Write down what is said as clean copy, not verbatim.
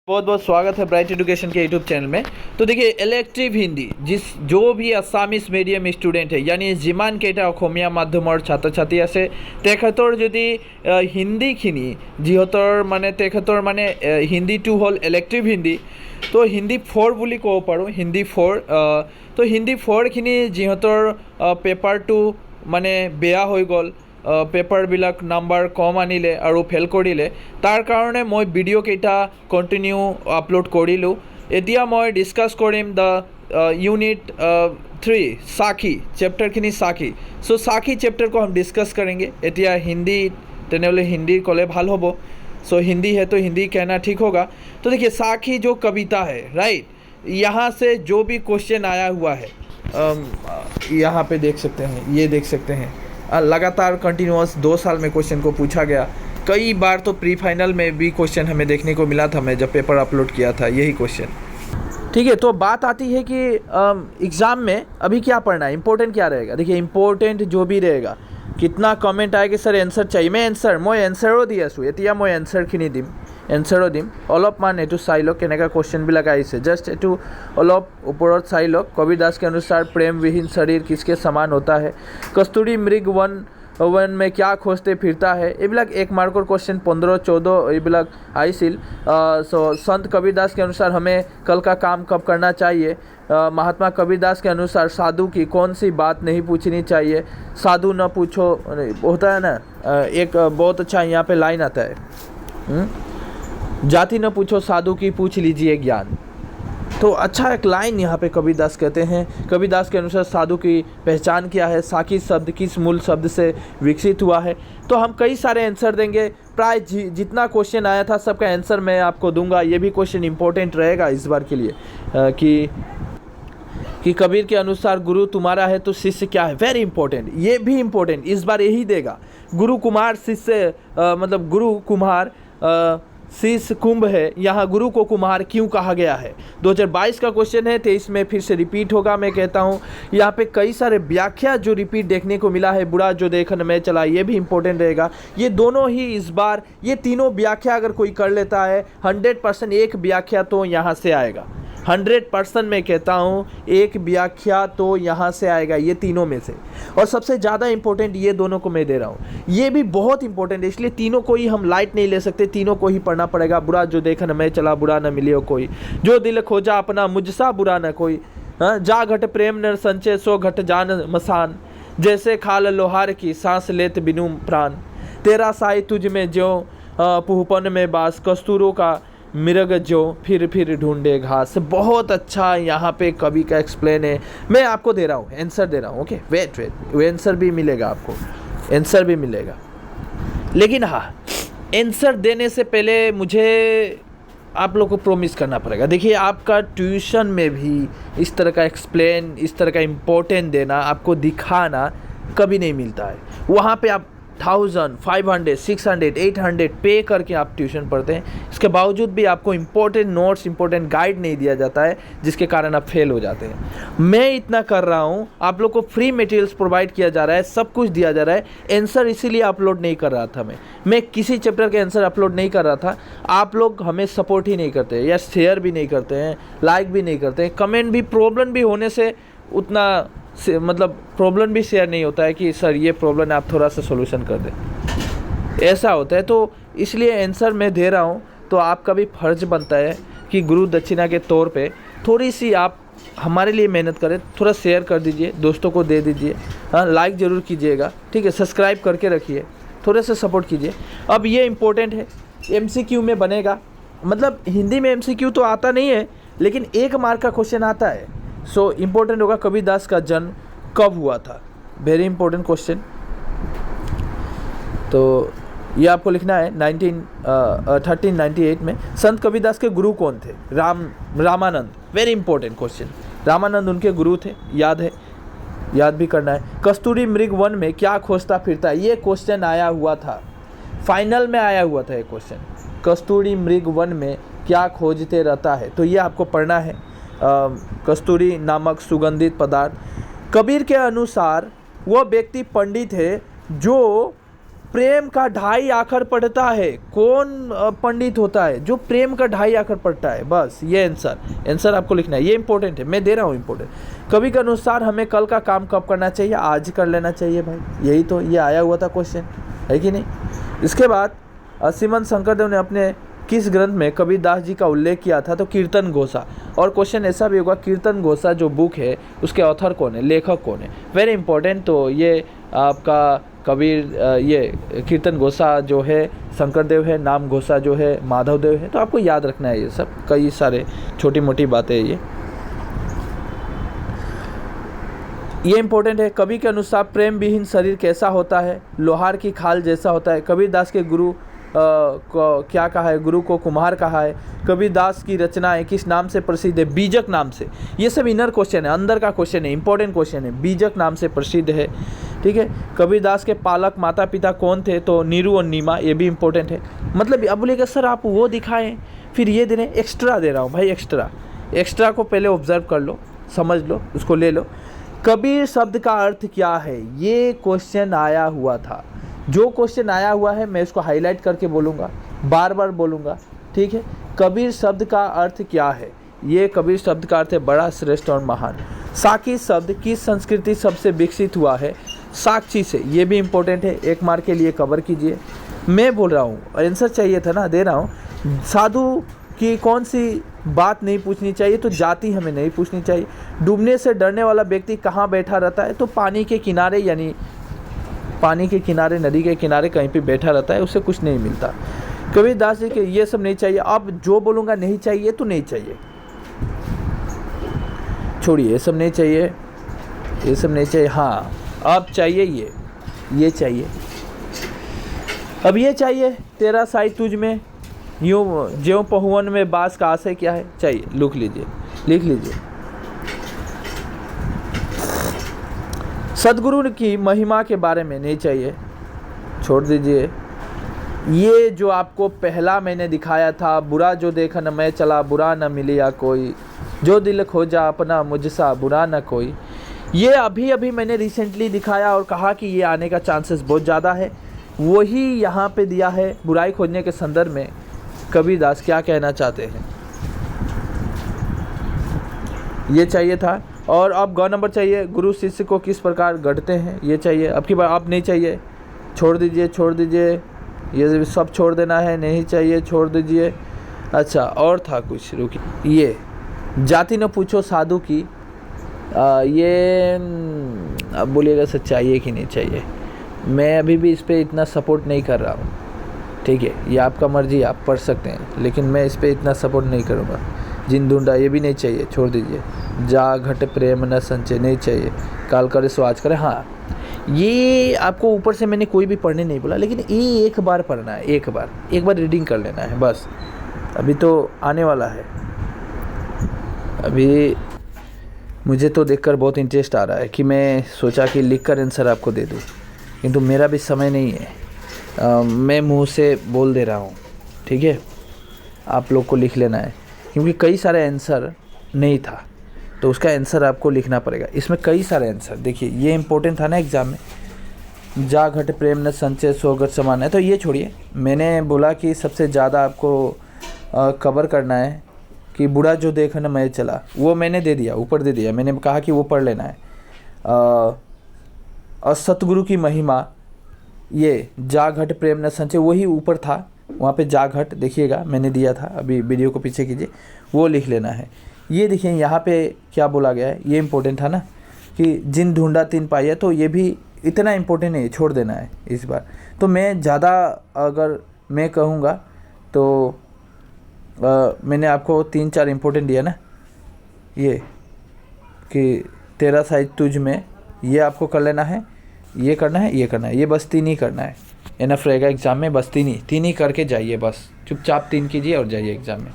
बहुत बहुत स्वागत है ब्राइट एजुकेशन के यूट्यूब चैनल में। तो देखिए, इलेक्टिव हिंदी जो भी আছামিজ মিডিয়াম স্টুডেন্ট है यानी যিমান কেইটা অসমীয়া মাধ্যমৰ ছাত্ৰ ছাত্ৰী আছে তেখেতৰ যদি হিন্দীখিনি যিহঁতৰ তেখেতৰ হিন্দীটো হ'ল ইলেক্টিভ হিন্দী, তো হিন্দী 4 বুলি ক'ব পাৰোঁ। হিন্দী 4 তো হিন্দী 4খিনি যিহঁতৰ পেপাৰটো বেয়া হৈ গ'ল, পেপাৰবিলাক নাম্বাৰ কম আনিলে আৰু ফেল কৰিলে, তাৰ কাৰণে মই ভিডিঅ' কেইটা কণ্টিনিউ আপলোড কৰিলোঁ। এতিয়া মই ডিছকাছ কৰিম দ্য यूनिट 3 साखी चैप्टरखिनि साखी। सो साखी चैप्टर को हम डिस्कस करेंगे। एतिया हिंदी तेनेह'ले हिंदी कले भाल होबो। सो हिंदी है तो हिंदी कहना ठीक होगा। तो देखिए, साखी जो कविता है, राइट, यहाँ से जो भी क्वेश्चन आया हुआ है, यहाँ पे देख सकते हैं, ये देख सकते हैं, लगातार कंटिन्यूअस 2 साल में क्वेश्चन को पूछा गया। कई बार तो प्री फाइनल में भी क्वेश्चन हमें देखने को मिला था, मैं जब पेपर अपलोड किया था यही क्वेश्चन। ठीक है, तो बात आती है कि एग्ज़ाम में अभी क्या पढ़ना है, इंपॉर्टेंट क्या रहेगा। देखिए, इंपॉर्टेंट जो भी रहेगा, कितना कमेंट आए कि सर एन्सार चाहिए, मैं एन्सारो দি আছোঁ। এতিয়া মই এन्सारখিনি দিম, এन्सारो দিম। অলপমান এইটো চাই লওক কেনেকুৱা কুৱেশ্যনবিলাক আহিছে। জাষ্ট এইটো অলপ ওপৰত চাই লওক। कबीर दास के अनुसार प्रेम विहीन शरीर किसके समान होता है, कस्तूरी मृग वन में क्या खोजते फिरता है, এইবিলাক 1 मार्कर क्वेश्चन 15-14 এইবিলাক आइसिल। सो संत कबीर दास के अनुसार हमें कल का काम कब करना चाहिए। महात्मा कबीर दास के अनुसार साधु की कौन सी बात नहीं पूछनी चाहिए, साधु न पूछो, होता है ना, एक बहुत अच्छा यहाँ पे लाइन आता है, जाति न पूछो साधु की पूछ लीजिए ज्ञान। तो अच्छा एक लाइन यहाँ पे कबीर दास कहते हैं। कबीर दास के अनुसार साधु की पहचान क्या है, साखी शब्द किस मूल शब्द से विकसित हुआ है। तो हम कई सारे आंसर देंगे। प्राय जितना क्वेश्चन आया था सबका आंसर मैं आपको दूंगा। ये भी क्वेश्चन इंपॉर्टेंट रहेगा इस बार के लिए कि कबीर के अनुसार गुरु तुम्हारा है तो शिष्य क्या है। वेरी इंपॉर्टेंट, ये भी इंपॉर्टेंट इस बार यही देगा। गुरु कुमार शिष्य मतलब गुरु कुम्हार शिष्य कुंभ है, यहाँ गुरु को कुम्हार क्यों कहा गया है। 2022 का क्वेश्चन है, 23 में फिर से रिपीट होगा। मैं कहता हूँ यहाँ पे कई सारे व्याख्या जो रिपीट देखने को मिला है। बुरा जो देखन में चला, ये भी इंपॉर्टेंट रहेगा। ये दोनों ही इस बार, ये तीनों व्याख्या अगर कोई कर लेता है 100% एक व्याख्या तो यहाँ से आएगा। 100% मैं कहता हूँ एक व्याख्या तो यहाँ से आएगा, ये तीनों में से। और सबसे ज़्यादा इंपॉर्टेंट ये दोनों को मैं दे रहा हूँ, ये भी बहुत इंपॉर्टेंट है, इसलिए तीनों को ही हम लाइट नहीं ले सकते, तीनों को ही पढ़ना पड़ेगा। बुरा जो देखन मैं चला, बुरा न मिलियो कोई, जो दिल खोजा अपना मुझसा बुरा न कोई, जा घट प्रेम न संचय सो घट जान मसान, जैसे खाल लोहार की सांस लेत बिनु प्राण, तेरा साई तुझ में ज्यों पुहपन में बास, कस्तूरों का मिर्ग जो फिर ढूंढे घास। बहुत अच्छा यहाँ पे कवि का एक्सप्लेन है, मैं आपको दे रहा हूँ, आंसर दे रहा हूँ। ओके, वेट आंसर भी मिलेगा आपको, आंसर भी मिलेगा। लेकिन हाँ, आंसर देने से पहले मुझे आप लोग को प्रॉमिस करना पड़ेगा। देखिए, आपका ट्यूशन में भी इस तरह का एक्सप्लेन, इस तरह का इम्पोर्टेंट देना, आपको दिखाना कभी नहीं मिलता है। वहाँ पे आप 1000, 500, 600, 800 पे करके आप ट्यूशन पढ़ते हैं, इसके बावजूद भी आपको इम्पोर्टेंट नोट्स, इम्पोर्टेंट गाइड नहीं दिया जाता है, जिसके कारण आप फेल हो जाते हैं। मैं इतना कर रहा हूँ, आप लोग को फ्री मटेरियल्स प्रोवाइड किया जा रहा है, सब कुछ दिया जा रहा है। आंसर इसीलिए अपलोड नहीं कर रहा था मैं किसी चैप्टर के आंसर अपलोड नहीं कर रहा था। आप लोग हमें सपोर्ट ही नहीं करते, या शेयर भी नहीं करते हैं, लाइक भी नहीं करते हैं, कमेंट भी, प्रॉब्लम भी होने से उतना मतलब प्रॉब्लम भी शेयर नहीं होता है कि सर ये प्रॉब्लम आप थोड़ा सा सोल्यूशन कर दें, ऐसा होता है। तो इसलिए आंसर मैं दे रहा हूँ, तो आपका भी फर्ज बनता है कि गुरु दक्षिणा के तौर पे थोड़ी सी आप हमारे लिए मेहनत करें, थोड़ा शेयर कर दीजिए, दोस्तों को दे दीजिए, हाँ, लाइक ज़रूर कीजिएगा, ठीक है, सब्सक्राइब करके रखिए, थोड़े से सपोर्ट कीजिए। अब ये इम्पोर्टेंट है, MCQ में बनेगा, मतलब हिंदी में MCQ तो आता नहीं है, लेकिन 1 मार्क का क्वेश्चन आता है। सो इम्पोर्टेंट होगा, कबीर दास का जन्म कब हुआ था, वेरी इंपॉर्टेंट क्वेश्चन। तो ये आपको लिखना है 1398 में संत कबीर दास के गुरु कौन थे, Ramanand. Very important question, Ramanand उनके गुरु थे, याद भी करना है। कस्तूरी मृग वन में क्या खोजता फिरता है, ये क्वेश्चन आया हुआ था, फाइनल में आया हुआ था ये क्वेश्चन, कस्तूरी मृग वन में क्या खोजते रहता है। तो ये आपको पढ़ना है। कस्तूरी नामक सुगंधित पदार्थ। कबीर के अनुसार वह व्यक्ति पंडित है जो प्रेम का ढाई आखर पढ़ता है, कौन पंडित होता है जो प्रेम का ढाई आखर पढ़ता है? बस ये आंसर आपको लिखना है, ये इंपॉर्टेंट है, मैं दे रहा हूँ इंपॉर्टेंट। कवि के अनुसार हमें कल का काम कब करना चाहिए? आज कर लेना चाहिए भाई, यही तो ये आया हुआ था क्वेश्चन, है कि नहीं? इसके बाद श्रीमंत शंकरदेव ने अपने किस ग्रंथ में कबीरदास जी का उल्लेख किया था? तो कीर्तन घोषा। और क्वेश्चन ऐसा भी होगा, कीर्तन घोषा जो बुक है उसके ऑथर कौन है, लेखक कौन है? Very important. तो ये आपका कबीर, ये कीर्तन घोषा जो है शंकरदेव है, नाम घोषा जो है माधवदेव है। तो आपको याद रखना है ये सब, कई सारे छोटी मोटी बातें ये इंपॉर्टेंट है। कवि के अनुसार प्रेम विहीन शरीर कैसा होता है? लोहार की खाल जैसा होता है। कबीरदास के गुरु को क्या कहा है? गुरु को कुम्हार कहा है। कबीरदास की रचनाएं किस नाम से प्रसिद्ध है? बीजक नाम से। ये सब इनर क्वेश्चन है, अंदर का क्वेश्चन है, इंपॉर्टेंट क्वेश्चन है। बीजक नाम से प्रसिद्ध है, ठीक है। कबीरदास के पालक माता पिता कौन थे? तो नीरू और नीमा, ये भी इंपॉर्टेंट है। मतलब अब बोलेगा सर आप वो दिखाएं फिर ये दे रहे हैं, एक्स्ट्रा दे रहा हूँ भाई, एक्स्ट्रा को पहले ऑब्जर्व कर लो, समझ लो, उसको ले लो। कबीर शब्द का अर्थ क्या है? ये क्वेश्चन आया हुआ था। जो क्वेश्चन आया हुआ है मैं इसको हाईलाइट करके बोलूँगा, बार बार बोलूँगा, ठीक है। कबीर शब्द का अर्थ क्या है? ये कबीर शब्द का अर्थ है बड़ा, श्रेष्ठ और महान। साकी शब्द किस संस्कृति सबसे विकसित हुआ है? साक्षी से। ये भी इंपॉर्टेंट है, 1 मार्क के लिए कवर कीजिए। मैं बोल रहा हूँ, आंसर चाहिए था ना, दे रहा हूँ। साधु की कौन सी बात नहीं पूछनी चाहिए? तो जाति हमें नहीं पूछनी चाहिए। डूबने से डरने वाला व्यक्ति कहाँ बैठा रहता है? तो पानी के किनारे, यानी पानी के किनारे, नदी के किनारे कहीं पे बैठा रहता है, उससे कुछ नहीं मिलता। कबीरदास जी के ये सब नहीं चाहिए। अब जो बोलूँगा नहीं चाहिए तो नहीं चाहिए, छोड़िए, ये सब नहीं चाहिए, ये सब नहीं चाहिए। हाँ अब चाहिए ये चाहिए। अब ये चाहिए, तेरा साई तुझ में यूँ ज्यों पहुवन में बास का आशय क्या है? चाहिए, लिख लीजिए। सदगुरु की महिमा के बारे में नहीं चाहिए, छोड़ दीजिए। ये जो आपको पहला मैंने दिखाया था, बुरा जो देखा न मैं चला, बुरा न मिलिया कोई, जो दिल खोजा अपना मुझसा बुरा न कोई, ये अभी मैंने रिसेंटली दिखाया और कहा कि ये आने का चांसेस बहुत ज़्यादा है। वही यहाँ पे दिया है। बुराई खोजने के संदर्भ में कबीरदास क्या कहना चाहते हैं, ये चाहिए था। और अब ग नंबर चाहिए, गुरु शिष्य को किस प्रकार गढ़ते हैं? ये चाहिए। अब की बार आप नहीं चाहिए, छोड़ दीजिए, ये सब छोड़ देना है, नहीं चाहिए, छोड़ दीजिए। अच्छा और था कुछ, रुकिए। ये जाति न पूछो साधु की, ये अब बोलिएगा सर चाहिए कि नहीं चाहिए? मैं अभी भी इस पर इतना सपोर्ट नहीं कर रहा हूँ, ठीक है, ये आपका मर्जी, आप पढ़ सकते हैं, लेकिन मैं इस पर इतना सपोर्ट नहीं करूँगा। जिन ढूंढा, ये भी नहीं चाहिए, छोड़ दीजिए। जा घट प्रेम न संचय, नहीं चाहिए। काल करे सो आज करे, हाँ ये आपको ऊपर से मैंने कोई भी पढ़ने नहीं बोला, लेकिन ये एक बार पढ़ना है, एक बार रीडिंग कर लेना है बस। अभी तो आने वाला है। अभी मुझे तो देखकर बहुत इंटरेस्ट आ रहा है कि मैं सोचा कि लिखकर आंसर आपको दे दूँ, किंतु मेरा भी समय नहीं है। मैं मुंह से बोल दे रहा हूँ, ठीक है, आप लोग को लिख लेना है, क्योंकि कई सारे आंसर नहीं था, तो उसका आंसर आपको लिखना पड़ेगा। इसमें कई सारे आंसर, देखिए ये इंपॉर्टेंट था ना एग्ज़ाम में, जा घट प्रेम न संचय सो घट समान है, तो ये छोड़िए। मैंने बोला कि सबसे ज़्यादा आपको कवर करना है कि बुरा जो देखा न मैं चला, वो मैंने दे दिया, ऊपर दे दिया। मैंने कहा कि वो पढ़ लेना है। और सतगुरु की महिमा, ये जा घट प्रेम न संचय, वही ऊपर था, वहाँ पे जा घट देखिएगा मैंने दिया था, अभी वीडियो को पीछे कीजिए, वो लिख लेना है। ये देखिए यहाँ पे क्या बोला गया है, ये इंपॉर्टेंट था ना कि जिन ढूंढा तिन पाया, तो ये भी इतना इंपॉर्टेंट नहीं, छोड़ देना है इस बार। तो मैं ज़्यादा अगर मैं कहूँगा तो मैंने आपको 3-4 इंपॉर्टेंट दिया ना, ये कि तेरा साइज तुझ में, ये आपको कर लेना है, ये करना है, ये करना है, ये बस 3 ही करना है। एनफ रहेगा एग्ज़ाम में, बस 3 ही करके जाइए, बस चुपचाप 3 कीजिए और जाइए एग्ज़ाम में।